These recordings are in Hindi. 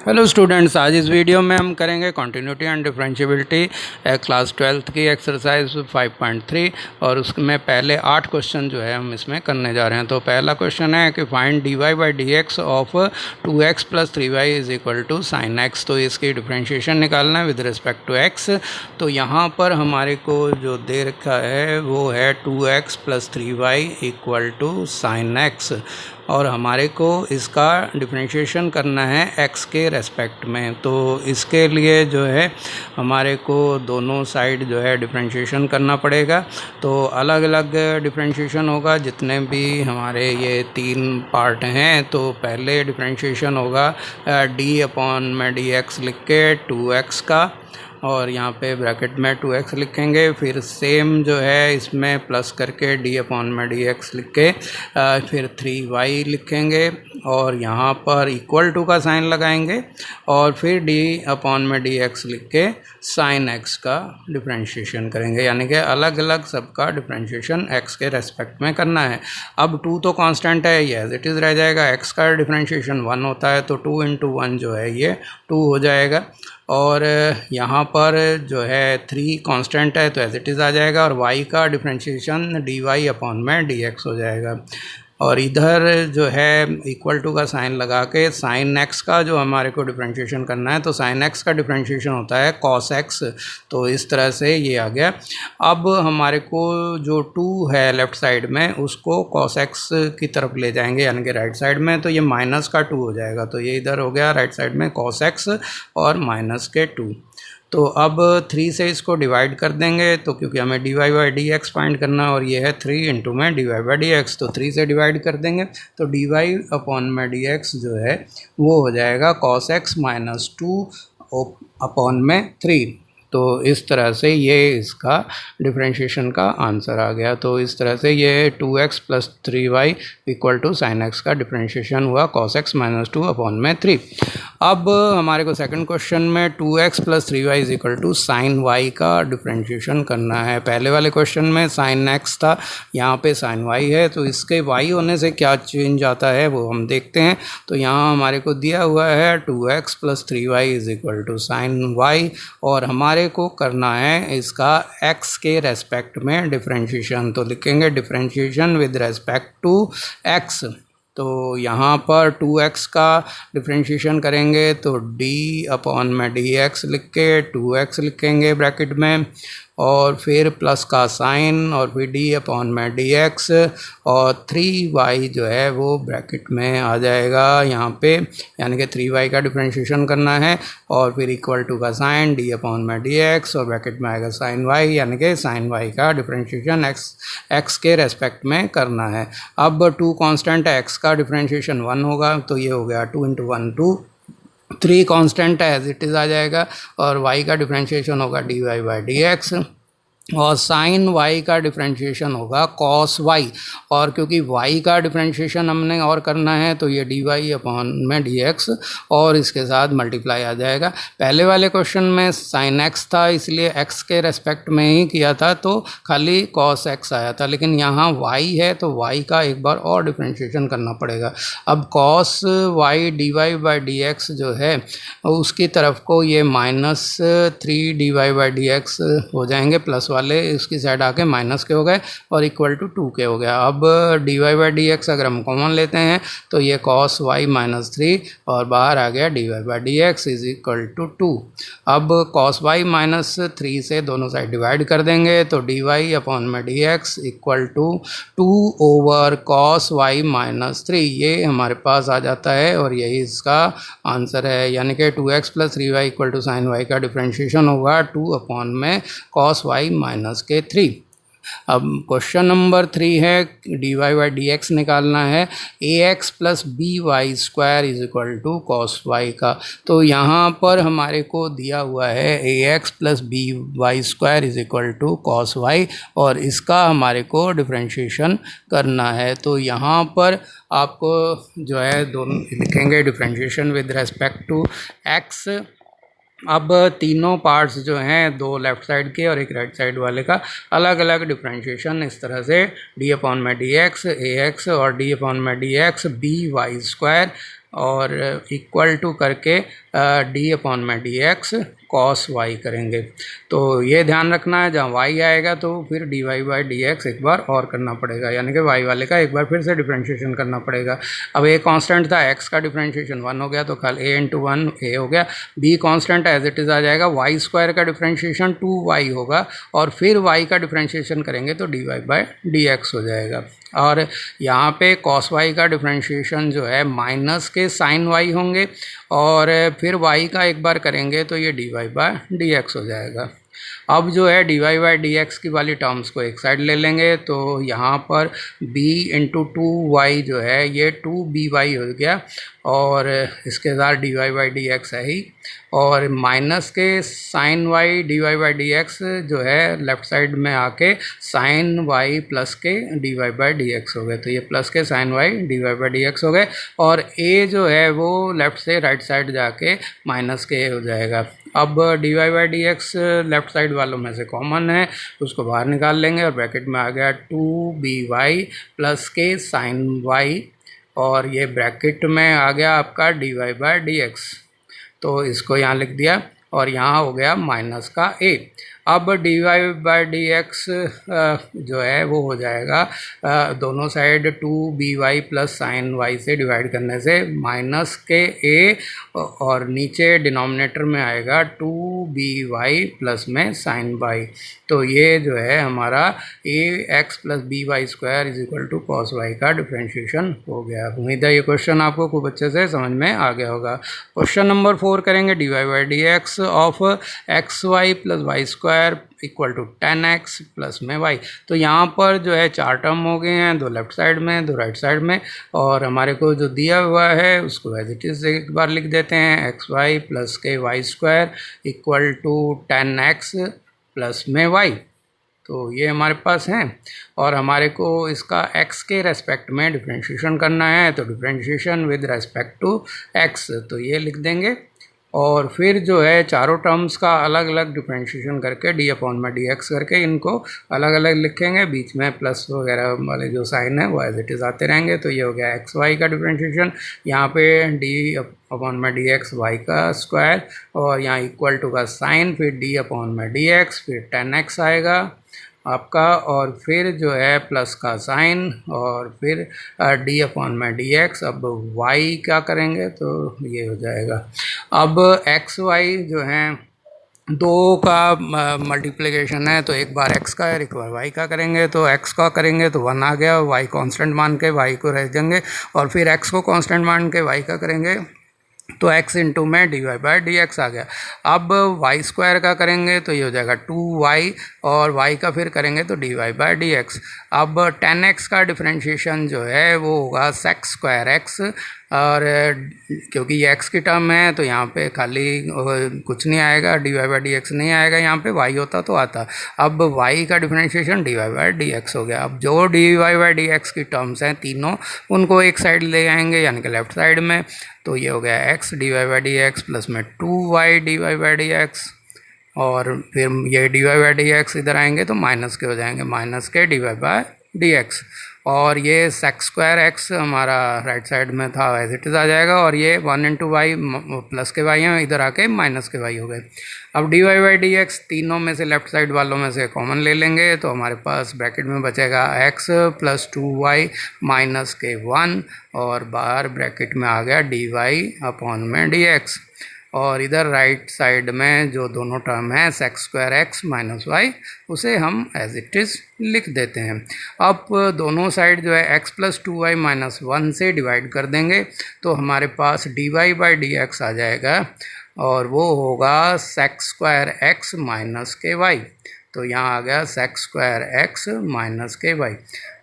हेलो स्टूडेंट्स, आज इस वीडियो में हम करेंगे continuity and differentiability class 12th की एक्सरसाइज 5.3 और उसमें पहले 8 क्वेश्चन जो है हम इसमें करने जा रहे हैं। तो पहला क्वेश्चन है कि find dy by D x of 2x plus 3y is equal to sine X. तो इसकी डिफरेंशिएशन निकालना है विद रिस्पेक्ट टू x। तो यहाँ पर हमारे को जो दे रखा है वो है 2x plus 3y equal to sine X और हमारे को इसका डिफरेंशिएशन करना है x के रेस्पेक्ट में। तो इसके लिए जो है हमारे को दोनों साइड जो है डिफरेंशिएशन करना पड़ेगा। तो अलग अलग डिफरेंशिएशन होगा जितने भी हमारे ये 3 पार्ट हैं। तो पहले डिफरेंशिएशन होगा डी अपॉन में डी एक्स लिख के 2x का और यहाँ पे ब्रैकेट में 2x लिखेंगे। फिर सेम जो है इसमें प्लस करके d अपॉन में dx लिख के फिर 3y लिखेंगे और यहाँ पर इक्वल टू का साइन लगाएंगे और फिर d अपॉन में dx लिख के साइन x का डिफरेंशिएशन करेंगे। यानी कि अलग अलग सबका डिफरेंशिएशन x के रेस्पेक्ट में करना है। अब 2 तो कांस्टेंट है, ये एज इट इज़ रह जाएगा। x का डिफरेंशिएशन 1 होता है तो 2 इंटू 1 जो है ये 2 हो जाएगा और यहाँ पर जो है 3 कांस्टेंट है तो एज इट इज़ आ जाएगा और y का डिफरेंशिएशन dy अपॉन में dx हो जाएगा। और इधर जो है इक्वल टू का साइन लगा के साइन x का जो हमारे को डिफरेंशिएशन करना है तो साइन x का डिफरेंशिएशन होता है cos x। तो इस तरह से ये आ गया। अब हमारे को जो 2 है लेफ़्ट साइड में उसको cos x की तरफ ले जाएंगे यानी कि राइट साइड में, तो ये माइनस का 2 हो जाएगा। तो ये इधर हो गया राइट साइड में cos x और माइनस के 2। तो अब 3 से इसको डिवाइड कर देंगे तो क्योंकि हमें dy by D x find करना है और ये है 3 इंटू में dy बाई डी एक्स, तो 3 से डिवाइड कर देंगे तो dy अपॉन में डी एक्स जो है वो हो जाएगा cos x माइनस 2 अपॉन में 3। तो इस तरह से ये इसका डिफरेंशिएशन का आंसर आ गया। तो इस तरह से ये 2x plus 3y equal to sine x का डिफरेंशिएशन हुआ cos x माइनस 2 अपॉन में 3। अब हमारे को सेकंड क्वेश्चन में 2x plus 3y is equal to sine y का डिफरेंशिएशन करना है। पहले वाले क्वेश्चन में साइन x था, यहाँ पे साइन y है, तो इसके y होने से क्या चेंज आता है वो हम देखते हैं। तो यहाँ हमारे को दिया हुआ है 2x plus 3y is equal to sine y और हमारे को करना है इसका x के रेस्पेक्ट में डिफरेंशिएशन। तो लिखेंगे differentiation with respect to x। तो यहाँ पर 2x का डिफरेंशिएशन करेंगे तो d अपॉन में dx लिख के 2x लिखेंगे ब्रैकेट में और फिर प्लस का साइन और फिर d अपॉन में dx और 3y जो है वो ब्रैकेट में आ जाएगा यहाँ पे, यानी कि 3y का डिफरेंशिएशन करना है और फिर इक्वल टू का साइन d अपॉन में dx और ब्रैकेट में आएगा साइन y, यानी कि साइन y का डिफरेंशिएशन x के रेस्पेक्ट में करना है। अब 2 कांस्टेंट है, x का डिफरेंशिएशन 1 होगा तो ये हो गया 2 इंटू 1 2, 3 कांस्टेंट है एज इट इज़ आ जाएगा और y का डिफरेंशिएशन होगा dy बाई डी एक्स और साइन y का डिफरेंशिएशन होगा cos y। और क्योंकि y का डिफरेंशिएशन हमने और करना है तो ये dy अपॉन में dx और इसके साथ मल्टीप्लाई आ जाएगा। पहले वाले क्वेश्चन में साइन x था इसलिए x के रेस्पेक्ट में ही किया था तो खाली cos x आया था, लेकिन यहाँ y है तो y का एक बार और डिफरेंशिएशन करना पड़ेगा। अब cos y dy by D x जो है उसकी तरफ को ये minus 3 dy by D x हो जाएंगे, प्लस वाले इसकी साइड आके माइनस के हो गए और इक्वल टू 2 के हो गया। अब dy बाई डी एक्स अगर हम कॉमन लेते हैं तो ये cos y माइनस 3 और बाहर आ गया dy by D X is equal to 2। अब cos y माइनस 3 से दोनों साइड डिवाइड कर देंगे तो dy अपॉन में D X equal to 2 over cos y minus 3, ये हमारे पास आ जाता है और यही इसका आंसर है। यानी कि 2x plus 3y equal to sine y का डिफरेंशिएशन होगा 2 अपॉन में cos y माइनस के 3। अब क्वेश्चन नंबर 3 है dy बाई डी एक्स निकालना है ax plus B Y square is equal to cos Y का। तो यहाँ पर हमारे को दिया हुआ है ax plus B Y square is equal to cos Y और इसका हमारे को डिफरेंशिएशन करना है। तो यहाँ पर आपको जो है दोनों लिखेंगे differentiation with respect to x। अब तीनों पार्ट्स जो हैं, 2 लेफ़्ट साइड के और एक राइट साइड वाले का अलग अलग डिफरेंशिएशन इस तरह से d अपॉन में डी एक्स ए एक्स और d अपॉन में D X B Y square और इक्वल टू करके डी अपॉन में डी एक्स कॉस वाई करेंगे। तो ये ध्यान रखना है, जहाँ वाई आएगा तो फिर D Y by D X एक बार और करना पड़ेगा, यानी कि वाई वाले का एक बार फिर से डिफ्रेंशिएशन करना पड़ेगा। अब ए कांस्टेंट था, एक्स का डिफ्रेंशिएशन 1 हो गया तो कल ए इंटू 1 ए हो गया। B constant as it is आ जाएगा, वाई स्क्वायर का डिफ्रेंशिएशन 2y होगा और फिर y का डिफ्रेंशिएशन करेंगे तो D Y by D x हो जाएगा। और यहाँ पे कॉस वाई का डिफ्रेंशिएशन जो है माइनस के साइन वाई होंगे और फिर y का एक बार करेंगे तो ये D Y by D x हो जाएगा। अब जो है D Y by D x की वाली टर्म्स को एक साइड ले लेंगे तो यहाँ पर b इंटू 2y जो है ये 2by हो गया और इसके साथ D Y by D X है ही, और माइनस के sign Y D Y by D x जो है लेफ़्ट साइड में आके साइन वाई प्लस के D Y by D x हो गए। तो ये प्लस के sign Y D Y by D x हो गए और a जो है वो लेफ़्ट से राइट साइड जाके माइनस के हो जाएगा। अब D Y by D X left side वालों में से कॉमन है, उसको बाहर निकाल लेंगे और ब्रैकेट में आ गया 2by प्लस के साइन वाई और ये ब्रैकेट में आ गया आपका D Y by D X. तो इसको यहाँ लिख दिया और यहाँ हो गया माइनस का a। अब D Y by D x जो है वो हो जाएगा दोनों side 2by plus sine y से डिवाइड करने से माइनस के a और नीचे डिनोमिनेटर में आएगा 2by प्लस में साइन वाई। तो ये जो है हमारा ax plus B Y square is equal to cos Y का डिफ्रेंशिएशन हो गया। उम्मीद है ये क्वेश्चन आपको खूब अच्छे से समझ में आ गया होगा। क्वेश्चन नंबर 4 करेंगे, d Y by D x of x y plus y square equal to 10x plus में y। तो यहाँ पर जो है 4 टर्म हो गए हैं, 2 लेफ्ट साइड में 2 राइट साइड में, और हमारे को जो दिया हुआ है उसको एज इट इज़ एक बार लिख देते हैं, एक्स वाई प्लस के y square equal to 10x plus में y। तो ये हमारे पास हैं और हमारे को इसका x के रेस्पेक्ट में डिफ्रेंशिएशन करना है, तो differentiation with respect to x, तो ये लिख देंगे और फिर जो है चारों टर्म्स का अलग अलग डिफ्रेंशिएशन करके डी अपॉन में डी एक्स करके इनको अलग अलग लिखेंगे, बीच में प्लस वगैरह वाले जो साइन है वो एज इट इज़ आते रहेंगे। तो ये हो गया एक्स वाई का डिफ्रेंशिएशन, यहाँ पे डी अपॉन में डी एक्स वाई का स्क्वायर और यहाँ इक्वल टू का साइन, फिर डी अपॉन में डी एक्स, फिर 10x आएगा आपका और फिर जो है प्लस का साइन और फिर डी अपॉन में डी एक्स। अब y क्या करेंगे तो ये हो जाएगा। अब एक्स वाई जो हैं दो का मल्टीप्लिकेशन है, तो एक बार x का है एक बार y का करेंगे, तो x का करेंगे तो 1 आ गया, y कांस्टेंट मान के y को रह देंगे और फिर x को कांस्टेंट मान के y का करेंगे तो x इंटू में D Y by D X आ गया। अब वाई स्क्वायर का करेंगे तो ये हो जाएगा 2y और y का फिर करेंगे तो D Y by D x. अब 10x का डिफ्रेंशिएशन जो है वो होगा सेक स्क्वायर एक्स, और क्योंकि ये x की टर्म है तो यहाँ पे खाली कुछ नहीं आएगा, d Y by D x नहीं आएगा, यहाँ पे y होता तो आता। अब y का differentiation d Y by D x हो गया। अब जो d Y by D x की टर्म्स हैं तीनों उनको एक साइड ले आएंगे यानी कि लेफ्ट साइड में, तो ये हो गया x d Y by D x plus में 2y d Y by D x और फिर ये D Y by D x इधर आएंगे तो माइनस के हो जाएंगे, माइनस के D Y by D x, और ये सेक स्क्वायर एक्स हमारा राइट साइड में था एज इट इज़ आ जाएगा और ये 1 इंटू वाई प्लस के वाई हैं, इधर आके माइनस के वाई हो गए। अब D Y by D x तीनों में से लेफ्ट साइड वालों में से कॉमन ले लेंगे तो हमारे पास ब्रैकेट में बचेगा x प्लस 2y माइनस के 1 और बाहर ब्रैकेट में आ गया डी वाई अपॉन में डी एक्स, और इधर राइट साइड में जो दोनों टर्म है sec square x minus y उसे हम एज इट इज़ लिख देते हैं। अब दोनों साइड जो है x प्लस 2y माइनस 1 से डिवाइड कर देंगे तो हमारे पास D Y by D X आ जाएगा और वो होगा सेक स्क्वायर एक्स माइनस के वाई। तो यहाँ आ गया सेक स्क्वायर एक्स माइनस के वाई,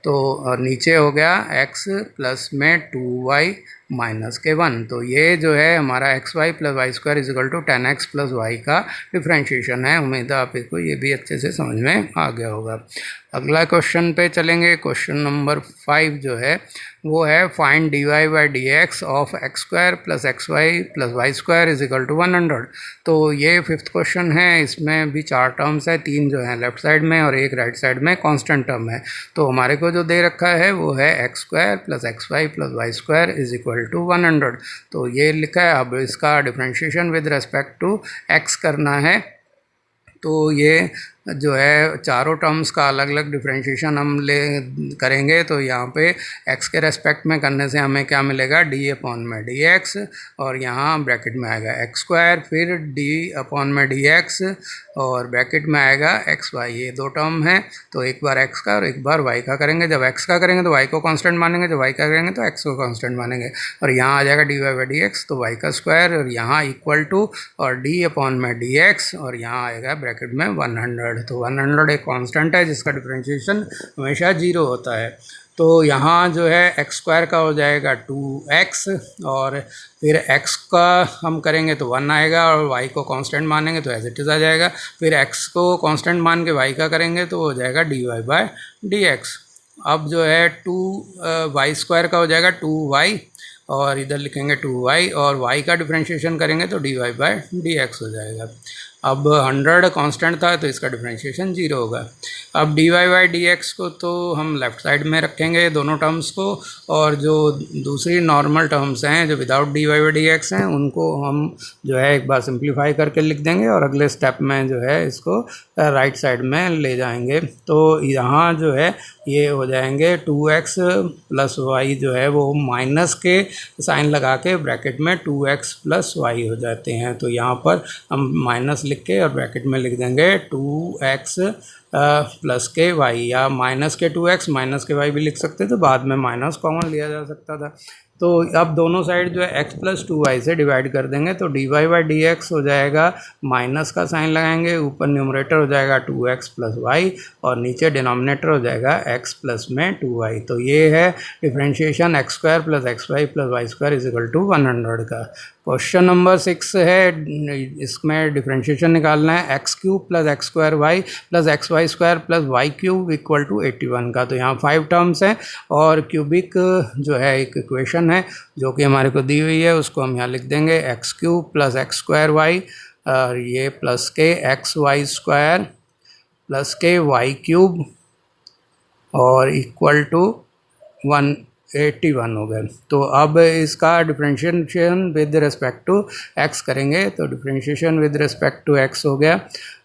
तो नीचे हो गया x प्लस में 2y माइनस के 1। तो ये जो है हमारा x y plus y square is equal to 10x plus y का डिफ्रेंशिएशन है। उम्मीद है आपको ये भी अच्छे से समझ में आ गया होगा। अगला क्वेश्चन पे चलेंगे। क्वेश्चन नंबर 5 जो है वो है find D Y by D x of x square plus x y plus y square is equal to 100। तो ये 5th क्वेश्चन है, इसमें भी 4 टर्म्स है, 3 जो हैं लेफ्ट साइड में और एक राइट साइड में कांस्टेंट टर्म है। तो हमारे को जो दे रखा है वो है x square plus x y plus y square is equal equal to 100। तो ये लिखा है। अब इसका differentiation with respect to x करना है। तो ये जो है चारों टर्म्स का अलग अलग डिफरेंशिएशन हम करेंगे। तो यहाँ पे x के रेस्पेक्ट में करने से हमें क्या मिलेगा, d अपॉन में dx, और यहाँ ब्रैकेट में आएगा x स्क्वायर, फिर d अपॉन में dx, और ब्रैकेट में आएगा एक्स वाई। ये दो टर्म है। तो एक बार x का और एक बार y का करेंगे। जब x का करेंगे तो y को कांस्टेंट मानेंगे, जब y का करेंगे तो x को कांस्टेंट मानेंगे, और यहाँ आ जाएगा dy बाई dx, तो y का स्क्वायर, और यहाँ इक्वल टू और d अपॉन में dx, और यहाँ आएगा ब्रैकेट में 100। तो 100 एक कांस्टेंट है जिसका डिफरेंशिएशन हमेशा 0 होता है। तो यहाँ जो है एक्स स्क्वायर का हो जाएगा 2x, और फिर x का हम करेंगे तो 1 आएगा, और y को कांस्टेंट मानेंगे तो एज इट इज़ आ जाएगा। फिर x को कांस्टेंट मान के y का करेंगे तो हो जाएगा dy बाय dx। अब जो है 2y स्क्वायर का हो जाएगा 2y, और इधर लिखेंगे 2y, और y का डिफरेंशिएशन करेंगे तो dy बाय dx हो जाएगा। अब 100 कांस्टेंट था तो इसका डिफरेंशिएशन 0 होगा। अब dy बाई dx को तो हम लेफ़्ट साइड में रखेंगे दोनों टर्म्स को, और जो दूसरी नॉर्मल टर्म्स हैं जो विदाउट dy बाई dx हैं उनको हम जो है एक बार सिंप्लीफाई करके लिख देंगे, और अगले स्टेप में जो है इसको राइट साइड में ले जाएंगे। तो यहाँ जो है ये हो जाएंगे 2x प्लस वाई, जो है वो माइनस के साइन लगा के ब्रैकेट में 2x प्लस वाई हो जाते हैं। तो यहाँ पर हम माइनस लिख के और ब्रैकेट में लिख देंगे 2x प्लस के वाई, या माइनस के 2x माइनस के वाई भी लिख सकते थे, बाद में माइनस कॉमन लिया जा सकता था। तो अब दोनों साइड जो है x प्लस 2y से डिवाइड कर देंगे, तो dy बाई dx हो जाएगा, माइनस का साइन लगाएंगे, ऊपर न्यूमरेटर हो जाएगा 2x प्लस वाई, और नीचे डिनोमिनेटर हो जाएगा x प्लस में 2y। तो ये है differentiation x square plus x y plus y square is equal to 100 का। क्वेश्चन नंबर 6 है, इसमें डिफरेंशिएशन निकालना है x cube plus x square Y plus x Y square plus y cube equal to 81 का। तो यहाँ 5 टर्म्स हैं, और क्यूबिक जो है एक इक्वेशन है जो कि हमारे को दी हुई है, उसको हम यहाँ लिख देंगे x cube plus x square y, और ये प्लस के एक्स वाई स्क्वायर प्लस के वाई क्यूब, और इक्वल टू 181 हो गए। तो अब इसका differentiation with respect to x करेंगे, तो differentiation with respect to x हो गया।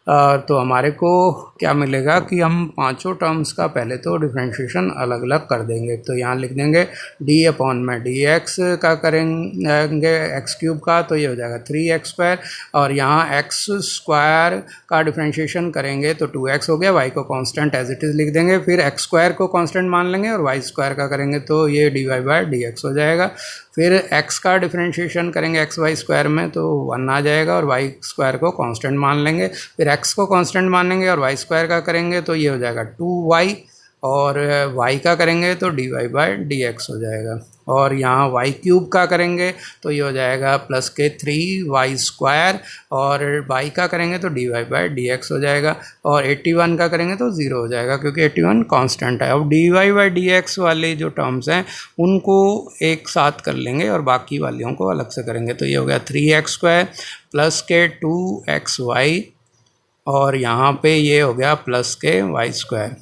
तो हमारे को क्या मिलेगा कि हम पांचों टर्म्स का पहले तो डिफरेंशिएशन अलग अलग कर देंगे। तो यहाँ लिख देंगे d अपॉन में dx का करेंगे एक्स क्यूब का, तो ये हो जाएगा 3x स्क्वायर, और यहाँ x स्क्वायर का डिफरेंशिएशन करेंगे तो 2x हो गया, y को कांस्टेंट एज इट इज़ लिख देंगे, फिर x स्क्वायर को कांस्टेंट मान लेंगे, और y स्क्वायर का करेंगे तो ये dy बाई dx हो जाएगा। फिर x का डिफरेंशिएशन करेंगे एक्स वाई स्क्वायर में तो 1 आ जाएगा, और y स्क्वायर को कांस्टेंट मान लेंगे, फिर x को कांस्टेंट मानेंगे और y स्क्वायर का करेंगे तो ये हो जाएगा 2y, और y का करेंगे तो dy बाई dx हो जाएगा। और यहाँ y क्यूब का करेंगे तो ये हो जाएगा प्लस के 3y स्क्वायर, और y का करेंगे तो dy बाई dx हो जाएगा, और 81 का करेंगे तो 0 हो जाएगा क्योंकि 81 कांस्टेंट है। अब dy बाई dx वाले जो टर्म्स हैं उनको एक साथ कर लेंगे और बाकी वालियों को अलग से करेंगे। तो ये हो गया 3x स्क्वायर प्लस के 2xy, और यहाँ पे ये हो गया प्लस के y स्क्वायर,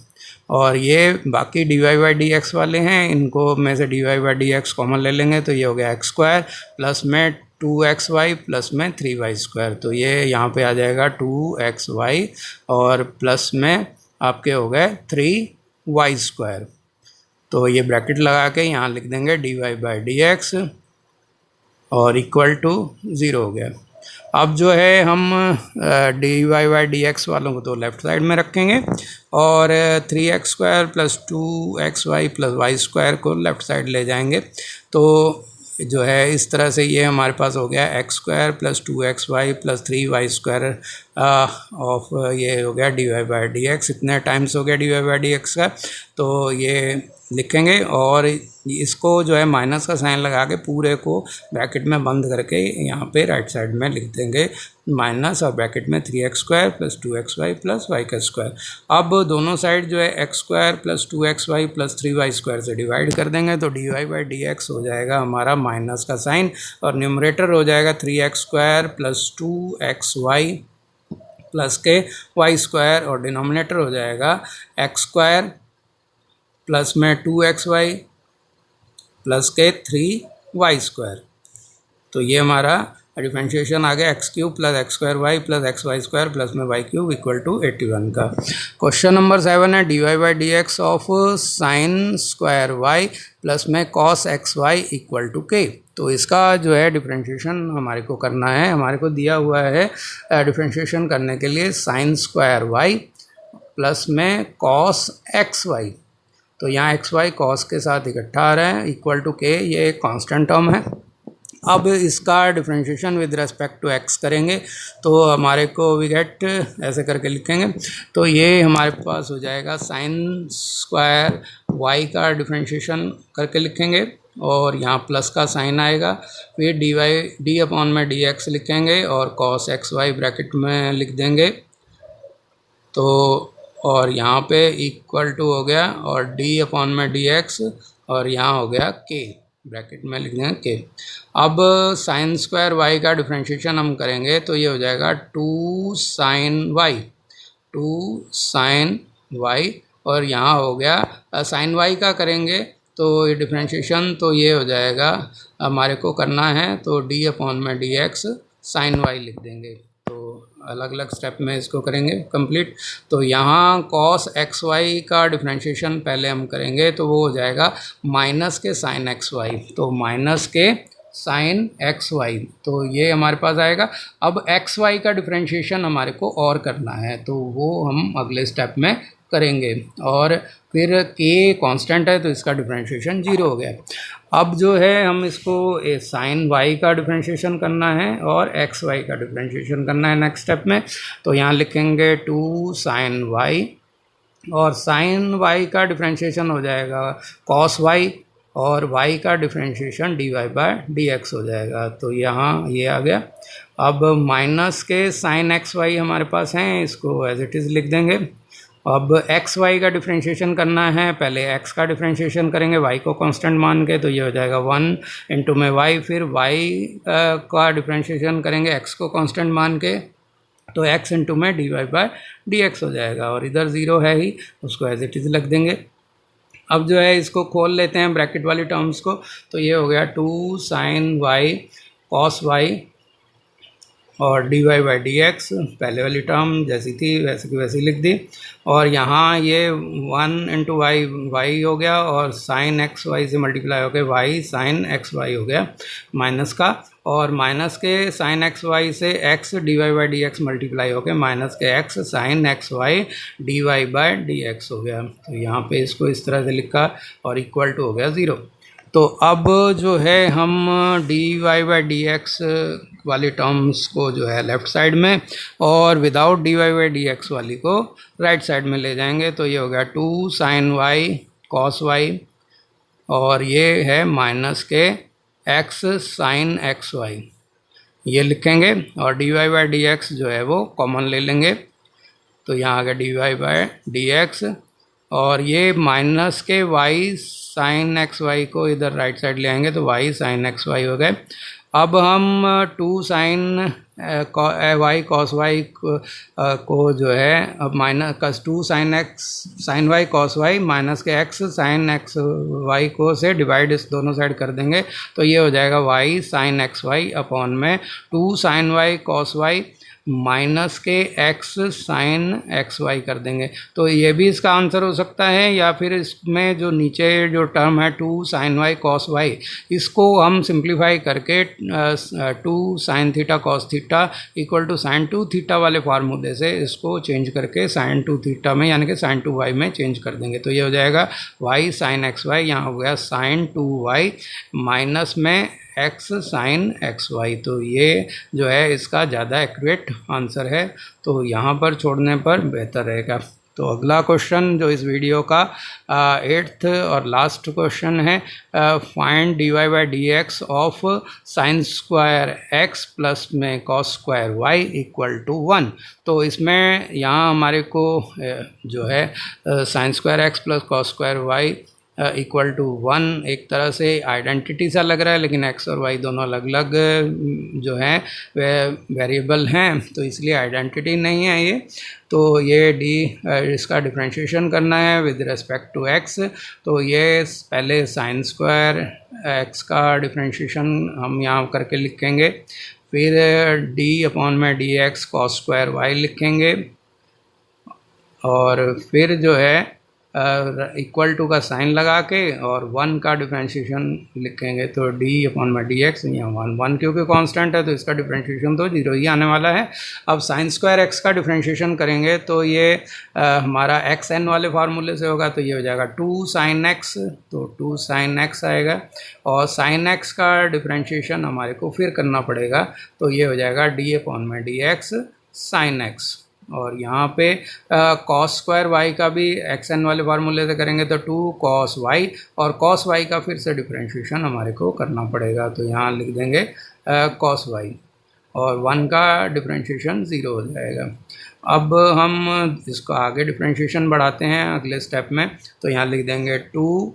और ये बाकी dy बाई dx वाले हैं, इनको में से dy बाई dx कॉमन ले लेंगे तो ये हो गया x स्क्वायर प्लस में 2xy प्लस में 3y स्क्वायर। तो ये यहाँ पे आ जाएगा 2xy और प्लस में आपके हो गए 3y स्क्वायर। तो ये ब्रैकेट लगा के यहाँ लिख देंगे dy बाई dx और इक्वल टू 0 हो गया। अब जो है हम dy बाई dx वालों को तो लेफ़्ट साइड में रखेंगे, और 3x square plus 2xy plus y square को लेफ़्ट साइड ले जाएंगे। तो जो है इस तरह से ये हमारे पास हो गया x square plus 2xy plus 3y square of ये हो गया dy बाई dx। इतने टाइम्स हो गया dy बाई dx का, तो ये लिखेंगे और इसको जो है माइनस का साइन लगा के पूरे को ब्रैकेट में बंद करके यहाँ पे राइट साइड में लिख देंगे माइनस, और ब्रैकेट में 3x square plus 2xy plus y का स्क्वायर। अब दोनों साइड जो है x square plus 2xy plus 3y square से डिवाइड कर देंगे, तो dy बाई dx हो जाएगा हमारा माइनस का साइन, और न्यूमरेटर हो जाएगा 3x square plus 2xy plus के y स्क्वायर, और डिनोमिनेटर हो जाएगा x स्क्वायर प्लस में 2xy प्लस के वाई स्क्वायर। तो ये हमारा डिफ्रेंशिएशन आ गया X cube plus x square Y plus x Y square plus में वाई क्यूब इक्वल टू 81 का। क्वेश्चन नंबर 7 है D Y by D x of sine square Y plus में cos X Y equal to K. तो इसका जो है डिफ्रेंशिएशन हमारे को करना है। हमारे को दिया हुआ है डिफ्रेंशिएशन करने के लिए साइन स्क्वायर वाई प्लस में कॉस एक्स वाई। तो यहाँ एक्स वाई कॉस के साथ इकट्ठा आ रहा है इक्वल टू के, ये एक कांस्टेंट टर्म है। अब इसका differentiation with respect to x करेंगे तो हमारे को वी गेट ऐसे करके लिखेंगे। तो ये हमारे पास हो जाएगा साइन स्क्वायर वाई का डिफ्रेंशिएशन करके लिखेंगे और यहाँ प्लस का साइन आएगा, फिर डी वाई डी अपॉन में डी एक्स लिखेंगे और कॉस एक्स वाई ब्रैकेट में लिख देंगे। तो और यहाँ पे इक्वल टू हो गया और डी अपॉन में डी एक्स और यहाँ हो गया के, ब्रैकेट में लिख देंगे के। अब साइन स्क्वायर वाई का डिफ्रेंशिएशन हम करेंगे तो ये हो जाएगा टू साइन वाई और यहाँ हो गया साइन वाई का करेंगे तो ये डिफ्रेंशिएशन तो ये हो जाएगा हमारे को करना है तो डी अपॉन में डी एक्स साइन वाई लिख देंगे। तो अलग अलग स्टेप में इसको करेंगे कंप्लीट। तो यहाँ कॉस एक्स वाई का डिफ्रेंशिएशन पहले हम करेंगे तो वो हो जाएगा माइनस के साइन एक्स वाई, तो माइनस के साइन एक्स वाई, तो ये हमारे पास आएगा। अब एक्स वाई का डिफ्रेंशिएशन हमारे को और करना है तो वो हम अगले स्टेप में करेंगे और फिर के कांस्टेंट है तो इसका डिफ्रेंशिएशन 0 हो गया। अब जो है हम इसको साइन वाई का डिफ्रेंशिएशन करना है और एक्स वाई का डिफ्रेंशिएशन करना है नेक्स्ट स्टेप में। तो यहाँ लिखेंगे टू साइन वाई और साइन वाई का डिफ्रेंशिएशन हो जाएगा कॉस वाई और y का डिफ्रेंशिएशन dy बाय dx हो जाएगा। तो यहाँ ये आ गया। अब माइनस के साइन एक्स वाई हमारे पास हैं, इसको एज इट इज़ लिख देंगे। अब एक्स वाई का डिफ्रेंशिएशन करना है, पहले x का डिफ्रेंशिएशन करेंगे y को कांस्टेंट मान के, तो ये हो जाएगा 1 इंटू में y, फिर y का डिफ्रेंशिएशन करेंगे x को कांस्टेंट मान के तो x इंटू में dy बाय dx हो जाएगा और इधर 0 है ही, उसको एज इट इज़ रख देंगे। अब जो है इसको खोल लेते हैं ब्रैकेट वाली टर्म्स को, तो ये हो गया two sine Y cos Y और D Y by D X, पहले वाली टर्म जैसी थी वैसे की वैसी लिख दी। और यहाँ ये 1 इंटू वाई वाई हो गया और साइन एक्स वाई से मल्टीप्लाई हो गया वाई साइन एक्स वाई हो गया माइनस का, और माइनस के साइन एक्स वाई से x d Y by D x multiply हो गया माइनस के x sine x y D Y by D x हो गया। तो यहाँ पे इसको इस तरह से लिखा और इक्वल टू हो गया 0। तो अब जो है हम d Y by D x वाली टर्म्स को जो है लेफ़्ट साइड में और without d Y by D x वाली को राइट साइड में ले जाएंगे। तो ये हो गया two sine Y cos Y और ये है माइनस के एक्स साइन एक्स वाई, ये लिखेंगे और D Y by D x जो है वो कॉमन ले लेंगे। तो यहाँ आ गया d Y by D x और ये माइनस के वाई साइन एक्स वाई को इधर राइट साइड ले आएंगे तो वाई साइन एक्स वाई हो गए। अब हम two sine Y cos y को जो है अब minus two sine x sine Y cos Y minus के एक्स साइन एक्स वाई को से डिवाइड इस दोनों साइड कर देंगे। तो ये हो जाएगा Y sine x Y upon में two sine Y cos Y minus के एक्स साइन एक्स वाई कर देंगे। तो ये भी इसका आंसर हो सकता है, या फिर इसमें जो नीचे जो टर्म है two sine Y cos y, इसको हम सिंप्लीफाई करके two sine theta cos theta equal to sine two theta वाले फार्मूले से इसको चेंज करके साइन टू थीटा में यानी कि साइन टू वाई में चेंज कर देंगे। तो ये हो जाएगा वाई साइन एक्स वाई, यहाँ हो गया साइन टू वाई माइनस में एक्स साइन एक्स वाई। तो ये जो है इसका ज़्यादा एक्यूरेट आंसर है, तो यहाँ पर छोड़ने पर बेहतर रहेगा। तो अगला क्वेश्चन जो इस वीडियो का 8th और लास्ट क्वेश्चन है, find D Y by D x of sine square X plus में cos square Y equal to 1। तो इसमें यहाँ हमारे को जो है sine square X plus cos square Y equal to 1 एक तरह से आइडेंटिटी सा लग रहा है, लेकिन x और y दोनों अलग अलग जो हैं वे वेरिएबल हैं, तो इसलिए आइडेंटिटी नहीं है ये। तो ये डी इसका डिफरेंशिएशन करना है विद रिस्पेक्ट टू x, तो ये पहले साइन स्क्वायर x का डिफरेंशिएशन हम यहाँ करके लिखेंगे, फिर d/dx cos स्क्वायर y लिखेंगे, और फिर जो है इक्वल टू का साइन लगा के और 1 का डिफरेंशिएशन लिखेंगे, तो d/dx यहाँ 1 क्योंकि कांस्टेंट है तो इसका डिफरेंशिएशन तो 0 ही आने वाला है। अब साइन स्क्वायर x का डिफरेंशिएशन करेंगे तो ये हमारा xn वाले फार्मूले से होगा, तो ये हो जाएगा 2 sin x, तो 2 sin x आएगा, और sin x का डिफरेंशिएशन हमारे को फिर करना पड़ेगा, तो ये हो जाएगा d/dx sin x। और यहाँ पे cos स्क्वायर y का भी xn वाले फार्मूले से करेंगे तो 2 cos y, और cos y का फिर से डिफरेंशिएशन हमारे को करना पड़ेगा, तो यहाँ लिख देंगे cos y, और 1 का डिफरेंशिएशन 0 हो जाएगा। अब हम इसको आगे डिफरेंशिएशन बढ़ाते हैं अगले स्टेप में, तो यहाँ लिख देंगे 2,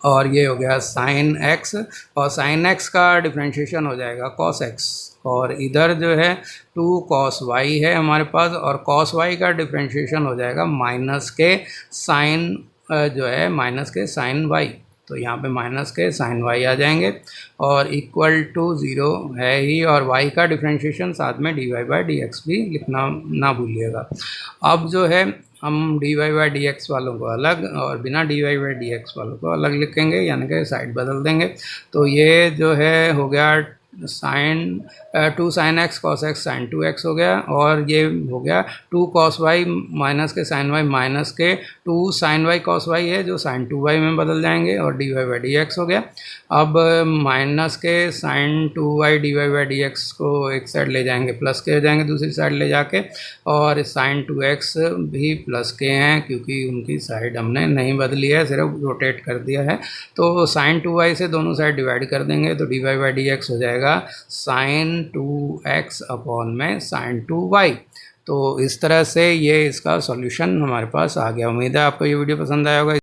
और ये हो गया sin x, और sin x का डिफरेंशिएशन हो जाएगा cos x, और इधर जो है 2 cos y है हमारे पास, और cos y का डिफरेंशिएशन हो जाएगा माइनस के साइन जो है माइनस के साइन y, तो यहाँ पे माइनस के साइन y आ जाएंगे, और इक्वल टू 0 है ही, और y का डिफरेंशिएशन साथ में dy/dx भी लिखना ना भूलिएगा। अब जो है हम dy/dx वालों को अलग और बिना dy/dx वालों को अलग लिखेंगे, यानी कि साइड बदल देंगे, तो ये जो है हो गया sign 2 sin x cos x sin 2x हो गया, और ये हो गया 2 cos y माइनस के sin y माइनस के 2 sin y cos y है जो sin 2y में बदल जाएंगे, और dy/dx हो गया। अब माइनस के sin 2y dy/dx को एक साइड ले जाएंगे, प्लस के हो जाएंगे दूसरी साइड ले जाके, और sin 2x भी प्लस के हैं क्योंकि उनकी साइड हमने नहीं बदली है, सिर्फ रोटेट कर दिया है, तो sin 2y से दोनों साइड डिवाइड कर देंगे, तो dy/dx हो जाएगा sin 2x अपॉन में sin 2y। तो इस तरह से ये इसका सॉल्यूशन हमारे पास आ गया। उम्मीद है आपको ये वीडियो पसंद आया होगा।